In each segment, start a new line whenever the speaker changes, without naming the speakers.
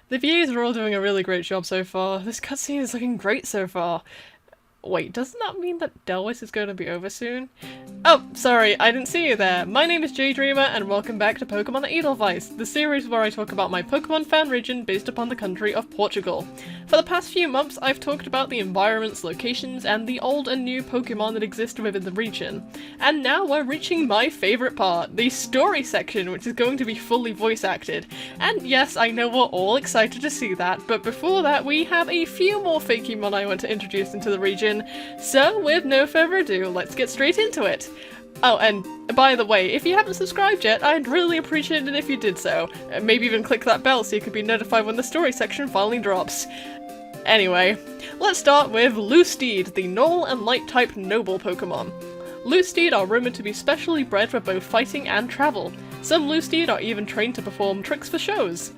The VAs are all doing a really great job so far. This cutscene is looking great so far. Wait, doesn't that mean that Edelweiss is going to be over soon? Oh, sorry, I didn't see you there. My name is Jaydreamer, and welcome back to Pokemon Edelweiss, the series where I talk about my Pokemon fan region based upon the country of Portugal. For the past few months, I've talked about the environments, locations, and the old and new Pokemon that exist within the region. And now we're reaching my favourite part, the story section, which is going to be fully voice acted. And yes, I know we're all excited to see that, but before that we have a few more Fakemon I want to introduce into the region. So, with no further ado, let's get straight into it! Oh, and by the way, if you haven't subscribed yet, I'd really appreciate it if you did so. Maybe even click that bell so you can be notified when the story section finally drops. Anyway, let's start with Lusteed, the Null and Light type noble Pokemon. Lusteed are rumoured to be specially bred for both fighting and travel. Some Lusteed are even trained to perform tricks for shows.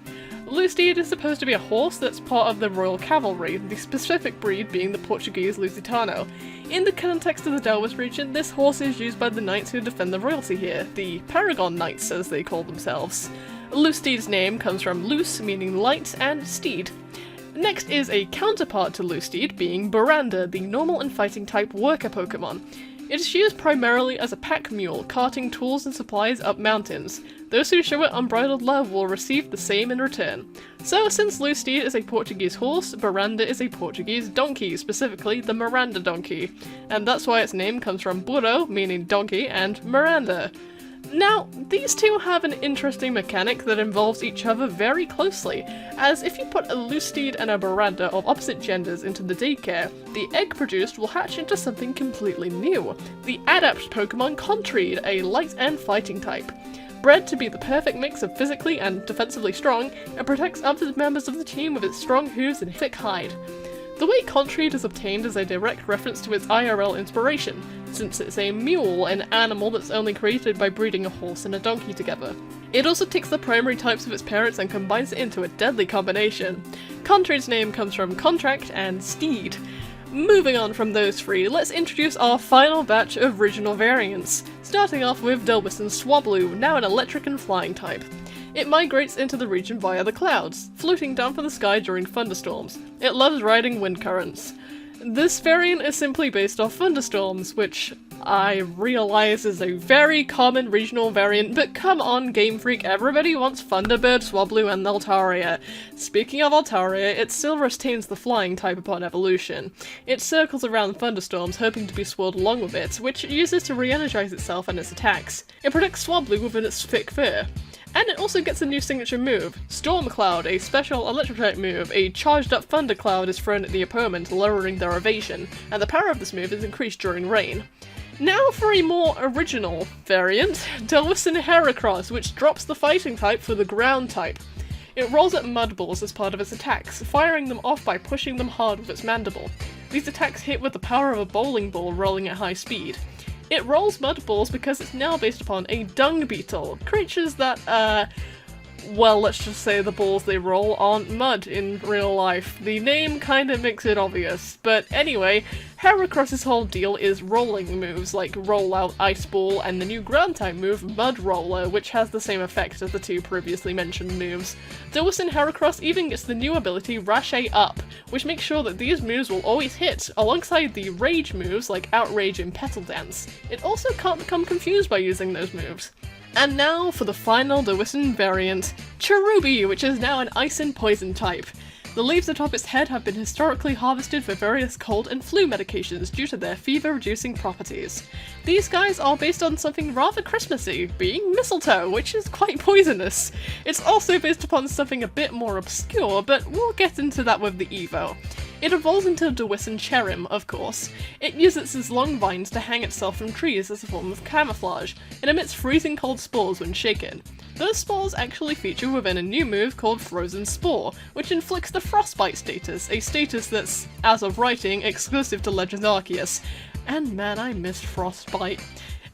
Lusteed is supposed to be a horse that's part of the Royal Cavalry, the specific breed being the Portuguese Lusitano. In the context of the Edelweiss region, this horse is used by the knights who defend the royalty here, the Paragon Knights as they call themselves. Lusteed's name comes from Lus, meaning light, and steed. Next is a counterpart to Lusteed, being Baranda, the normal and fighting type worker Pokemon. It is used primarily as a pack mule, carting tools and supplies up mountains. Those who show it unbridled love will receive the same in return. So, since Lusteed is a Portuguese horse, Baranda is a Portuguese donkey, specifically the Miranda donkey. And that's why its name comes from burro, meaning donkey, and Miranda. Now, these two have an interesting mechanic that involves each other very closely, as if you put a Lusteed and a Baranda of opposite genders into the daycare, the egg produced will hatch into something completely new, the Adapt Pokemon Contreed, a light and fighting type. Bred to be the perfect mix of physically and defensively strong, it protects other members of the team with its strong hooves and thick hide. The way Contreed is obtained is a direct reference to its IRL inspiration, since it's a mule, an animal that's only created by breeding a horse and a donkey together. It also takes the primary types of its parents and combines it into a deadly combination. Contreed's name comes from contract and steed. Moving on from those three, let's introduce our final batch of regional variants, starting off with Edelweiss and Swablu, now an electric and flying type. It migrates into the region via the clouds, floating down from the sky during thunderstorms. It loves riding wind currents. This variant is simply based off thunderstorms, which I realize is a very common regional variant, but come on Game Freak, everybody wants Thunderbird, Swablu, and Altaria. Speaking of Altaria, it still retains the flying type upon evolution. It circles around thunderstorms, hoping to be swirled along with it, which it uses to re-energize itself and its attacks. It protects Swablu within its thick fur. And it also gets a new signature move, Storm Cloud, a special electric-type move. A charged-up Thunder Cloud is thrown at the opponent, lowering their evasion, and the power of this move is increased during rain. Now for a more original variant, Edelweiss and Heracross, which drops the fighting type for the ground type. It rolls at mud balls as part of its attacks, firing them off by pushing them hard with its mandible. These attacks hit with the power of a bowling ball rolling at high speed. It rolls mud balls because it's now based upon a dung beetle, creatures that, well, let's just say the balls they roll aren't mud in real life. The name kinda makes it obvious, but anyway, Heracross's whole deal is rolling moves like Roll Out Ice Ball and the new ground type move Mud Roller, which has the same effect as the two previously mentioned moves. Edelweiss and Heracross even gets the new ability Rache Up, which makes sure that these moves will always hit, alongside the rage moves like Outrage and Petal Dance. It also can't become confused by using those moves. And now for the final Edelweiss variant, Cherubi, which is now an ice and poison type. The leaves atop its head have been historically harvested for various cold and flu medications due to their fever-reducing properties. These guys are based on something rather Christmassy, being mistletoe, which is quite poisonous. It's also based upon something a bit more obscure, but we'll get into that with the Evo. It evolves into Edelweiss Cherim, of course. It uses its long vines to hang itself from trees as a form of camouflage, and emits freezing cold spores when shaken. Those spores actually feature within a new move called Frozen Spore, which inflicts the Frostbite status, a status that's, as of writing, exclusive to Legends Arceus. And man, I missed Frostbite.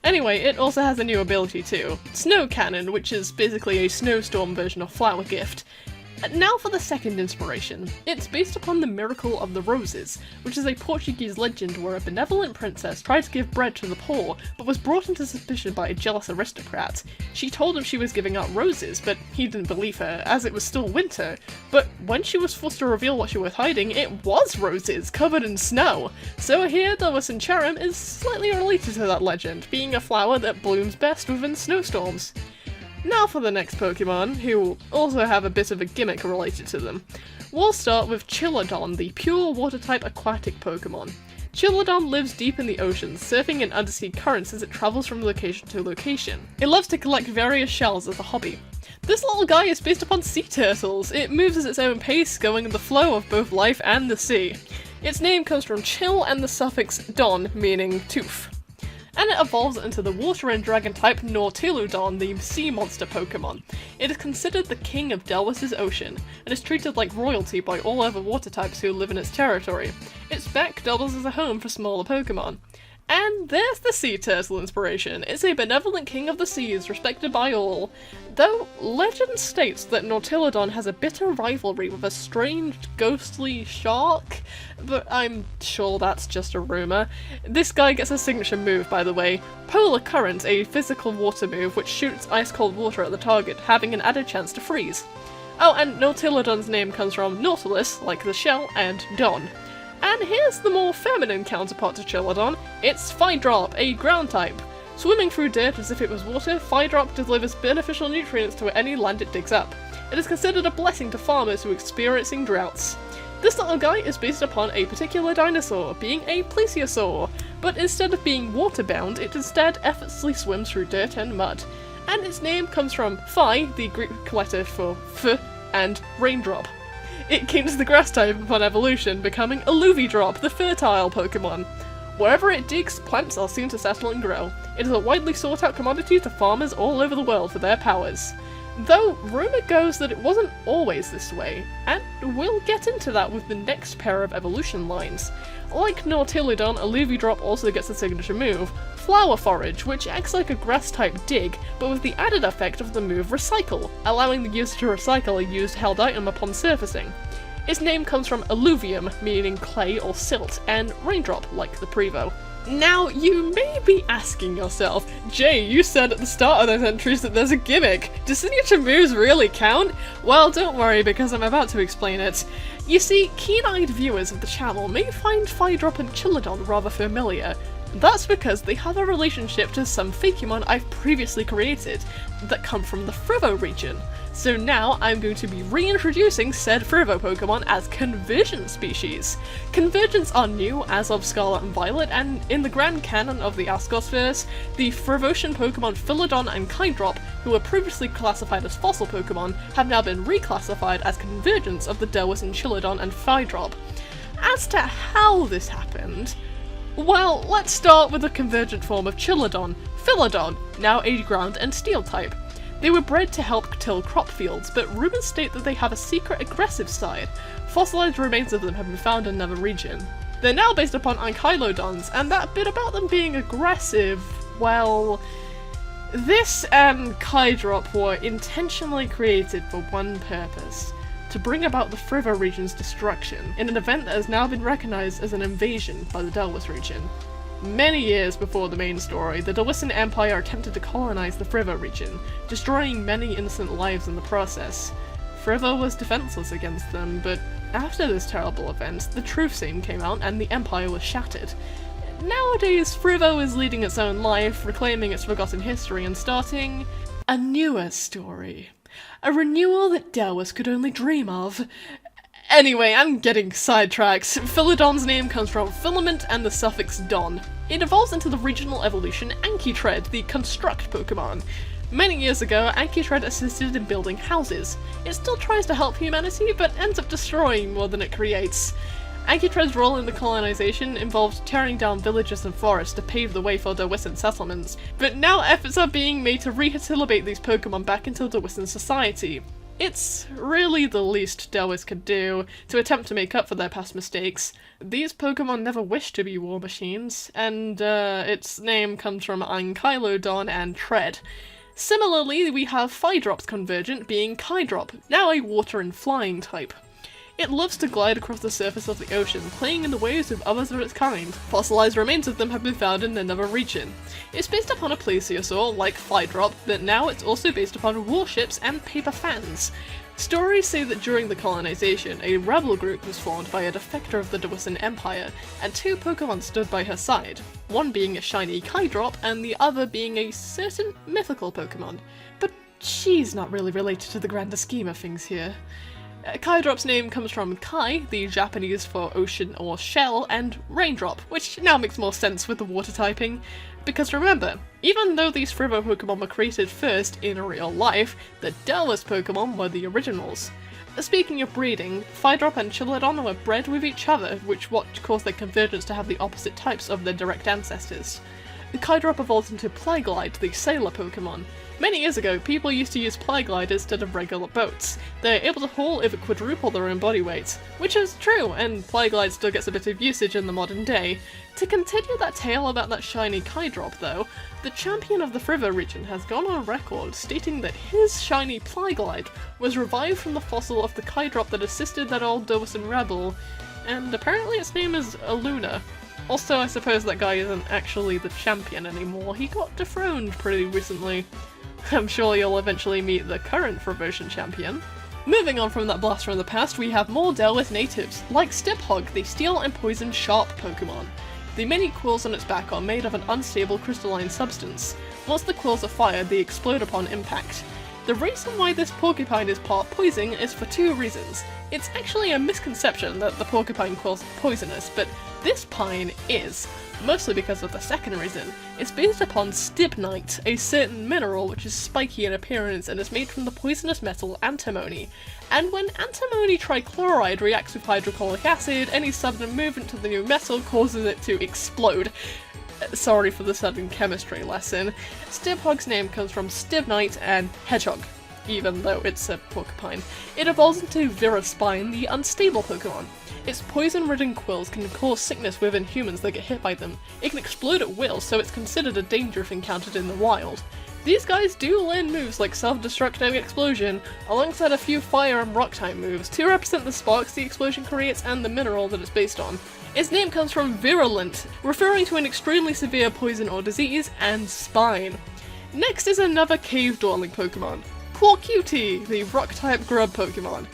Anyway, it also has a new ability too, Snow Cannon, which is basically a snowstorm version of Flower Gift. Now for the second inspiration. It's based upon the miracle of the roses, which is a Portuguese legend where a benevolent princess tried to give bread to the poor, but was brought into suspicion by a jealous aristocrat. She told him she was giving out roses, but he didn't believe her, as it was still winter. But when she was forced to reveal what she was hiding, it was roses, covered in snow. So here, Delwis Charum is slightly related to that legend, being a flower that blooms best within snowstorms. Now for the next Pokemon, who also have a bit of a gimmick related to them. We'll start with Chilodon, the pure water-type aquatic Pokemon. Chilodon lives deep in the oceans, surfing in undersea currents as it travels from location to location. It loves to collect various shells as a hobby. This little guy is based upon sea turtles. It moves at its own pace, going in the flow of both life and the sea. Its name comes from chill and the suffix don, meaning tooth. And it evolves into the water and dragon type Nautiludon, the sea monster Pokemon. It is considered the king of Delwis's ocean, and is treated like royalty by all other water types who live in its territory. Its spec doubles as a home for smaller Pokemon. And there's the sea turtle inspiration. It's a benevolent king of the seas, respected by all. Though legend states that Nautiludon has a bitter rivalry with a strange, ghostly shark, but I'm sure that's just a rumour. This guy gets a signature move, by the way. Polar Current, a physical water move which shoots ice-cold water at the target, having an added chance to freeze. Oh, and Nautiludon's name comes from Nautilus, like the shell, and Don. And here's the more feminine counterpart to Chilodon. It's Phydrop, a ground type. Swimming through dirt as if it was water, Phydrop delivers beneficial nutrients to any land it digs up. It is considered a blessing to farmers who are experiencing droughts. This little guy is based upon a particular dinosaur, being a plesiosaur, but instead of being water-bound, it instead effortlessly swims through dirt and mud. And its name comes from Phi, the Greek letter for F, and raindrop. It gains the grass type upon evolution, becoming Alluvidrop, the fertile Pokemon. Wherever it digs, plants are seen to settle and grow. It is a widely sought out commodity to farmers all over the world for their powers. Though, rumour goes that it wasn't always this way, and we'll get into that with the next pair of evolution lines. Like Nautiludon, Alluvidrop also gets a signature move, Flower Forage, which acts like a grass-type dig, but with the added effect of the move Recycle, allowing the user to recycle a used held item upon surfacing. Its name comes from alluvium, meaning clay or silt, and raindrop, like the Prevo. Now, you may be asking yourself, Jay, you said at the start of those entries that there's a gimmick. Do signature moves really count? Well, don't worry, because I'm about to explain it. You see, keen-eyed viewers of the channel may find Phydrop and Chilodon rather familiar. That's because they have a relationship to some Fakemon I've previously created that come from the Frivo region. So now I'm going to be reintroducing said Frivo Pokemon as convergent species. Convergents are new as of Scarlet and Violet, and in the grand canon of the Ascosverse, the Frivosian Pokemon Philodon and Kydrop, who were previously classified as fossil Pokemon, have now been reclassified as convergents of the Delwis and Chilodon and Phydrop. As to how this happened, well, let's start with the convergent form of Chilodon, Philodon, now a ground and steel type. They were bred to help till crop fields, but rumours state that they have a secret aggressive side. Fossilized remains of them have been found in another region. They're now based upon Ankylodons, and that bit about them being aggressive, well, this and Kydrop were intentionally created for one purpose: to bring about the Frivo region's destruction, in an event that has now been recognised as an invasion by the Delwis region. Many years before the main story, the Delwisan Empire attempted to colonize the Frivo region, destroying many innocent lives in the process. Frivo was defenseless against them, but after this terrible event, the truth seam came out and the Empire was shattered. Nowadays, Frivo is leading its own life, reclaiming its forgotten history and starting a newer story. A renewal that Delwis could only dream of. Anyway, I'm getting sidetracked. Philodon's name comes from filament and the suffix don. It evolves into the regional evolution Ankitread, the construct Pokemon. Many years ago, Ankitread assisted in building houses. It still tries to help humanity, but ends up destroying more than it creates. Ankitread's role in the colonization involved tearing down villages and forests to pave the way for Delwisan settlements, but now efforts are being made to rehabilitate these Pokemon back into Delwisan society. It's really the least Delwis could do to attempt to make up for their past mistakes. These Pokemon never wished to be war machines, and its name comes from Ankylodon and Tread. Similarly, we have Phaedrops Convergent being Kydrop, now a water and flying type. It loves to glide across the surface of the ocean, playing in the waves with others of its kind. Fossilized remains of them have been found in another region. It's based upon a plesiosaur, like Phaedrop, but now it's also based upon warships and paper fans. Stories say that during the colonization, a rebel group was formed by a defector of the Dawson Empire, and 2 Pokemon stood by her side, one being a shiny Kydrop and the other being a certain mythical Pokemon. But she's not really related to the grander scheme of things here. Kydrop's name comes from Kai, the Japanese for ocean or shell, and Raindrop, which now makes more sense with the water typing. Because remember, even though these Thrivo Pokemon were created first in real life, the Edelweiss Pokemon were the originals. Speaking of breeding, Phaedrop and Chiladon were bred with each other, which caused their convergence to have the opposite types of their direct ancestors. The Kydrop evolved into Plyglide, the sailor Pokemon. Many years ago, people used to use Plyglide instead of regular boats. They're able to haul over quadruple their own body weight, which is true, and Plyglide still gets a bit of usage in the modern day. To continue that tale about that shiny Kydrop though, the champion of the Thrivo region has gone on record stating that his shiny Plyglide was revived from the fossil of the Kydrop that assisted that old Dawson rebel, and apparently its name is Aluna. Also, I suppose that guy isn't actually the champion anymore, he got dethroned pretty recently. I'm sure you'll eventually meet the current Thrivotion champion. Moving on from that blast from the past, we have more Edelweiss natives, like Stiphog, the steel and poison sharp Pokemon. The many quills on its back are made of an unstable crystalline substance. Once the quills are fired, they explode upon impact. The reason why this porcupine is part poison is for 2 reasons. It's actually a misconception that the porcupine quills are poisonous, but this pine is. Mostly because of the second reason. It's based upon stibnite, a certain mineral which is spiky in appearance and is made from the poisonous metal antimony. And when antimony trichloride reacts with hydrochloric acid, any sudden movement to the new metal causes it to explode. Sorry for the sudden chemistry lesson. Stiphog's name comes from stibnite and hedgehog, even though it's a porcupine. It evolves into Viraspine, the unstable Pokemon. Its poison-ridden quills can cause sickness within humans that get hit by them. It can explode at will, so it's considered a danger if encountered in the wild. These guys do learn moves like Self-Destruct and Explosion, alongside a few fire and rock type moves to represent the sparks the explosion creates and the mineral that it's based on. Its name comes from virulent, referring to an extremely severe poison or disease, and spine. Next is another cave-dwelling Pokemon, Quacuti, the rock-type grub Pokemon.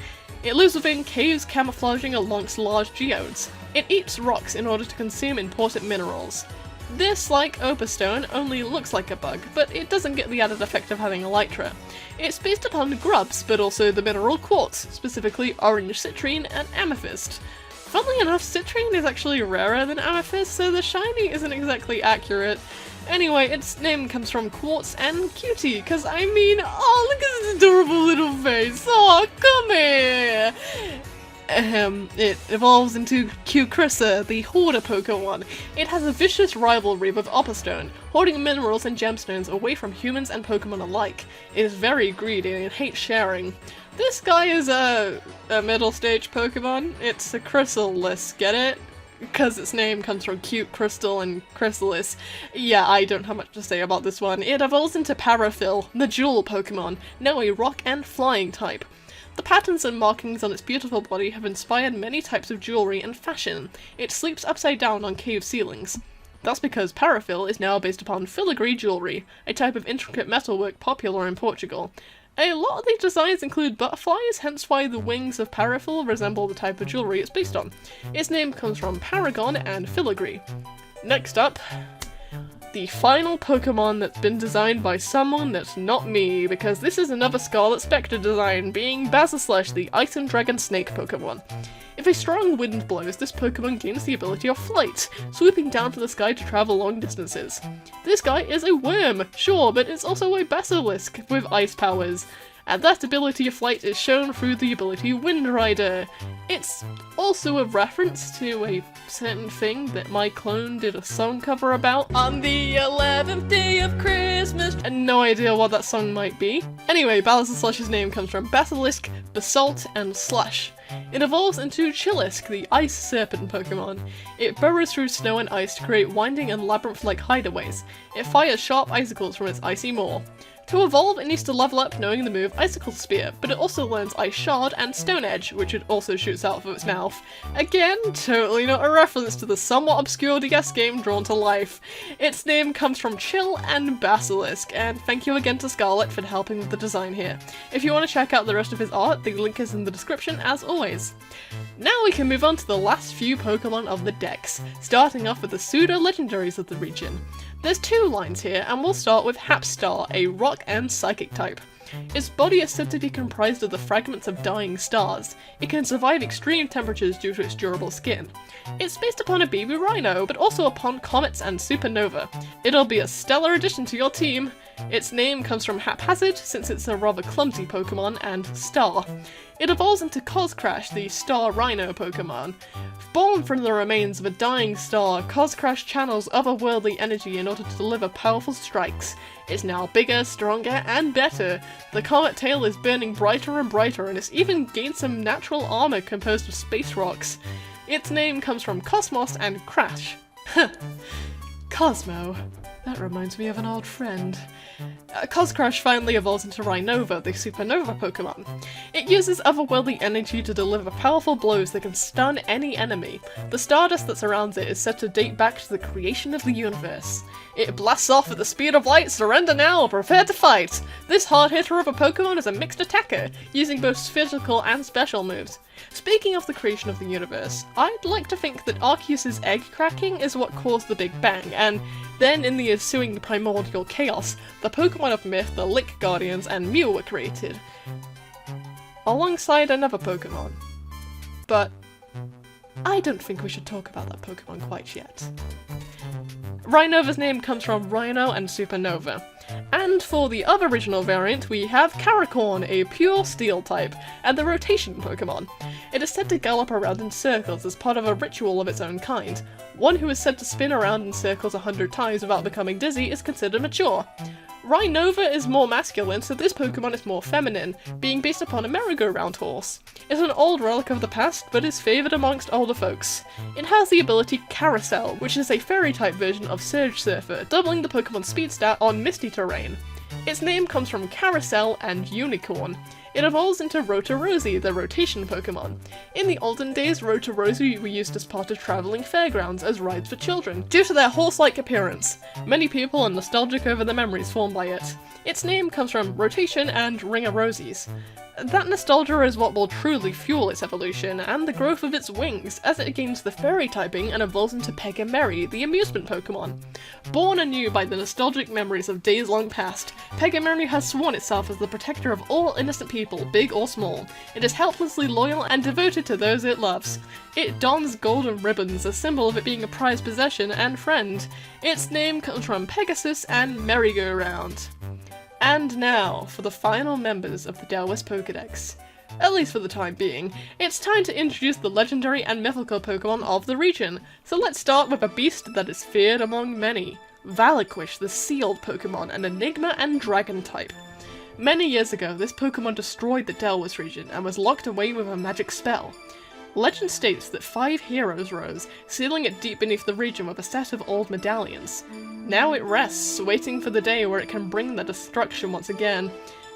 It lives within caves camouflaging amongst large geodes. It eats rocks in order to consume important minerals. This, like Opistone, only looks like a bug, but it doesn't get the added effect of having elytra. It's based upon grubs, but also the mineral quartz, specifically orange citrine and amethyst. Funnily enough, citrine is actually rarer than amethyst, so the shiny isn't exactly accurate. Anyway, its name comes from quartz and cutie, because I mean, oh, look at this adorable little face. Oh, come here. It evolves into Cucrissa, the hoarder Pokemon. It has a vicious rivalry with Opistone, hoarding minerals and gemstones away from humans and Pokemon alike. It is very greedy and hates sharing. This guy is a middle stage Pokemon. It's a Chrysalis, get it? Because its name comes from cute crystal and chrysalis. Yeah, I don't have much to say about this one. It evolves into Paraphil, the jewel Pokemon, now a rock and flying type. The patterns and markings on its beautiful body have inspired many types of jewelry and fashion. It sleeps upside down on cave ceilings. That's because Paraphil is now based upon filigree jewelry, a type of intricate metalwork popular in Portugal. A lot of these designs include butterflies, hence why the wings of Paraphil resemble the type of jewelry it's based on. Its name comes from paragon and filigree. Next up, the final Pokemon that's been designed by someone that's not me, because this is another Scarlet Spectre design, being Bazzoslash, the Ice and Dragon Snake Pokemon. If a strong wind blows, this Pokemon gains the ability of flight, swooping down to the sky to travel long distances. This guy is a worm, sure, but it's also a basilisk with ice powers, and that ability of flight is shown through the ability Wind Rider. It's also a reference to a certain thing that my clone did a song cover about on the 11th day of Christmas, and no idea what that song might be. Anyway, Bazzoslash's name comes from Basilisk, Basalt, and Slash. It evolves into Chilisk, the Ice Serpent Pokemon. It burrows through snow and ice to create winding and labyrinth-like hideaways. It fires sharp icicles from its icy maw. To evolve, it needs to level up knowing the move Icicle Spear, but it also learns Ice Shard and Stone Edge, which it also shoots out of its mouth. Again, totally not a reference to the somewhat obscure DS game Drawn to Life. Its name comes from Chill and Basilisk, and thank you again to Scarlet for helping with the design here. If you want to check out the rest of his art, the link is in the description as always. Now we can move on to the last few Pokemon of the Dex, starting off with the pseudo-legendaries of the region. There's two lines here, and we'll start with Hapstar, a rock and psychic type. Its body is said to be comprised of the fragments of dying stars. It can survive extreme temperatures due to its durable skin. It's based upon a baby rhino, but also upon comets and supernova. It'll be a stellar addition to your team. Its name comes from haphazard, since it's a rather clumsy Pokemon, and star. It evolves into Coscrash, the Star Rhino Pokemon. Born from the remains of a dying star, Coscrash channels otherworldly energy in order to deliver powerful strikes. It's now bigger, stronger, and better. The comet tail is burning brighter and brighter, and it's even gained some natural armor composed of space rocks. Its name comes from Cosmos and Crash. Cosmo. That reminds me of an old friend. Coscrash finally evolves into Rhinova, the Supernova Pokemon. It uses otherworldly energy to deliver powerful blows that can stun any enemy. The stardust that surrounds it is said to date back to the creation of the universe. It blasts off at the speed of light, surrender now or prepare to fight! This hard hitter of a Pokemon is a mixed attacker, using both physical and special moves. Speaking of the creation of the universe, I'd like to think that Arceus's egg cracking is what caused the Big Bang, and then in the ensuing primordial chaos, the Pokemon of myth, the Lick Guardians, and Mew were created. Alongside another Pokemon. But I don't think we should talk about that Pokemon quite yet. Rhinova's name comes from Rhino and Supernova. And for the other original variant, we have Caracorn, a pure steel type, and the rotation Pokemon. It is said to gallop around in circles as part of a ritual of its own kind. One who is said to spin around in circles 100 times without becoming dizzy is considered mature. Rhinova is more masculine, so this Pokemon is more feminine, being based upon a merry-go-round horse. It's an old relic of the past, but is favoured amongst older folks. It has the ability Carousel, which is a fairy-type version of Surge Surfer, doubling the Pokemon's speed stat on misty terrain. Its name comes from Carousel and Unicorn. It evolves into Rotorosy, the rotation Pokemon. In the olden days, Rotorosy were used as part of travelling fairgrounds as rides for children, due to their horse-like appearance. Many people are nostalgic over the memories formed by it. Its name comes from rotation and Ringarosies. That nostalgia is what will truly fuel its evolution and the growth of its wings, as it gains the fairy typing and evolves into Pegamerry, the amusement Pokemon. Born anew by the nostalgic memories of days long past, Pegamerry has sworn itself as the protector of all innocent people, big or small. It is helplessly loyal and devoted to those it loves. It dons golden ribbons, a symbol of it being a prized possession and friend. Its name comes from Pegasus and Merry-Go-Round. And now, for the final members of the Edelweiss Pokédex. At least for the time being, it's time to introduce the legendary and mythical Pokemon of the region, so let's start with a beast that is feared among many. Valakwish, the Sealed Pokemon, an Enigma and Dragon type. Many years ago, this Pokemon destroyed the Edelweiss region and was locked away with a magic spell. Legend states that 5 heroes rose, sealing it deep beneath the region with a set of old medallions. Now it rests, waiting for the day where it can bring the destruction once again.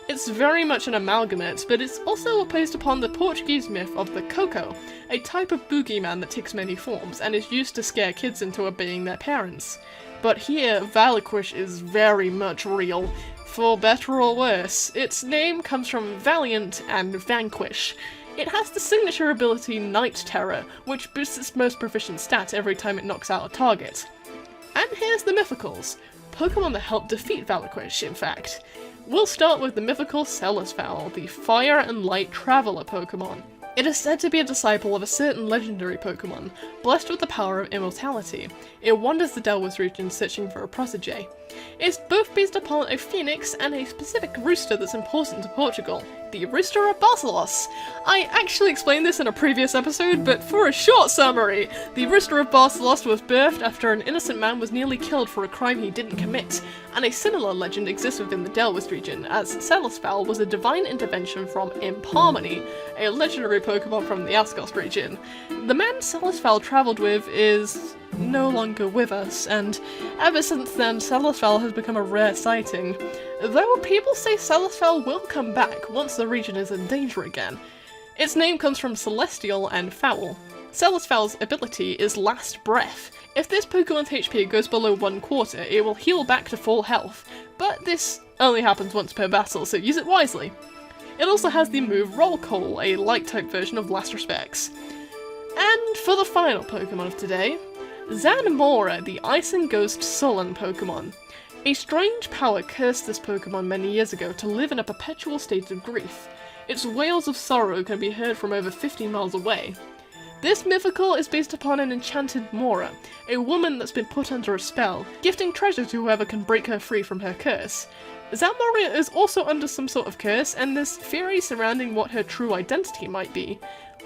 It's very much an amalgamate, but it's also based upon the Portuguese myth of the Coco, a type of boogeyman that takes many forms and is used to scare kids into obeying their parents. But here, Valakwish is very much real, for better or worse. Its name comes from Valiant and Vanquish. It has the signature ability Night Terror, which boosts its most proficient stat every time it knocks out a target. And here's the mythicals. Pokemon that help defeat Valakwish, in fact. We'll start with the mythical Celesfowl, the Fire and Light Traveler Pokemon. It is said to be a disciple of a certain legendary Pokemon, blessed with the power of immortality. It wanders the Edelweiss region searching for a protege. It's both based upon a phoenix and a specific rooster that's important to Portugal, the Rooster of Barcelos. I actually explained this in a previous episode, but for a short summary, the Rooster of Barcelos was birthed after an innocent man was nearly killed for a crime he didn't commit, and a similar legend exists within the Edelweiss region, as Celesfowl was a divine intervention from Imparmony, a legendary Pokemon from the Ascos region. The man Celesfowl travelled with is no longer with us, and ever since then Celesfowl has become a rare sighting. though people say Celesfell will come back once the region is in danger again. Its name comes from Celestial and Foul. Celesfell's ability is Last Breath. If this Pokemon's HP goes below 1/4, it will heal back to full health, but this only happens once per battle, so use it wisely. It also has the move Roll Call, a light-type version of Last Respects. And for the final Pokemon of today, Zanmora, the Ice and Ghost Sullen Pokemon. A strange power cursed this Pokemon many years ago to live in a perpetual state of grief. Its wails of sorrow can be heard from over 50 miles away. This mythical is based upon an enchanted Mora, a woman that's been put under a spell, gifting treasure to whoever can break her free from her curse. Zanmora is also under some sort of curse, and there's theory surrounding what her true identity might be.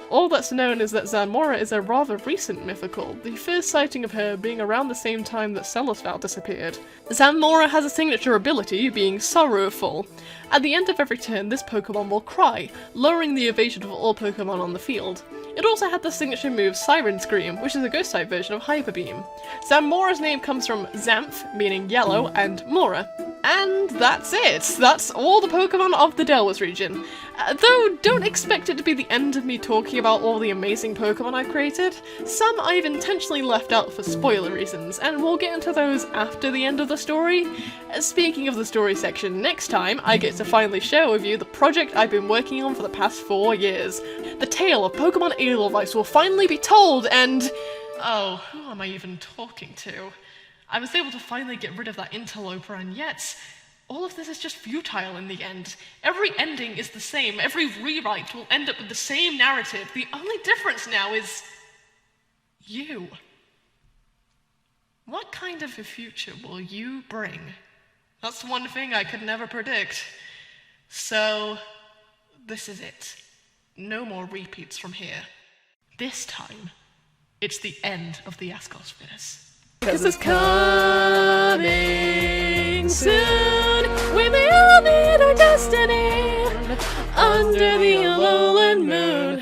All that's known is that Zanmora is a rather recent mythical, the first sighting of her being around the same time that Celesfell disappeared. Zanmora has a signature ability, being Sorrowful. At the end of every turn, this Pokemon will cry, lowering the evasion of all Pokemon on the field. It also had the signature move Siren Scream, which is a ghost-type version of Hyper Beam. Zanmora's name comes from Xanth, meaning yellow, and Mora. And that's it! That's all the Pokemon of the Edelweiss region. Though, don't expect it to be the end of me talking about all the amazing Pokemon I've created. Some I've intentionally left out for spoiler reasons, and we'll get into those after the end of the story. Speaking of the story section, next time I get to finally share with you the project I've been working on for the past 4 years. The tale of Pokemon Edelweiss will finally be told, and... oh, who am I even talking to? I was able to finally get rid of that interloper, and yet, all of this is just futile in the end. Every ending is the same, every rewrite will end up with the same narrative. The only difference now is... you. What kind of a future will you bring? That's one thing I could never predict. So, this is it. No more repeats from here. This time, it's the end of the Ascosverse. 'Cause it's coming soon. We may all meet our destiny under the Alolan moon.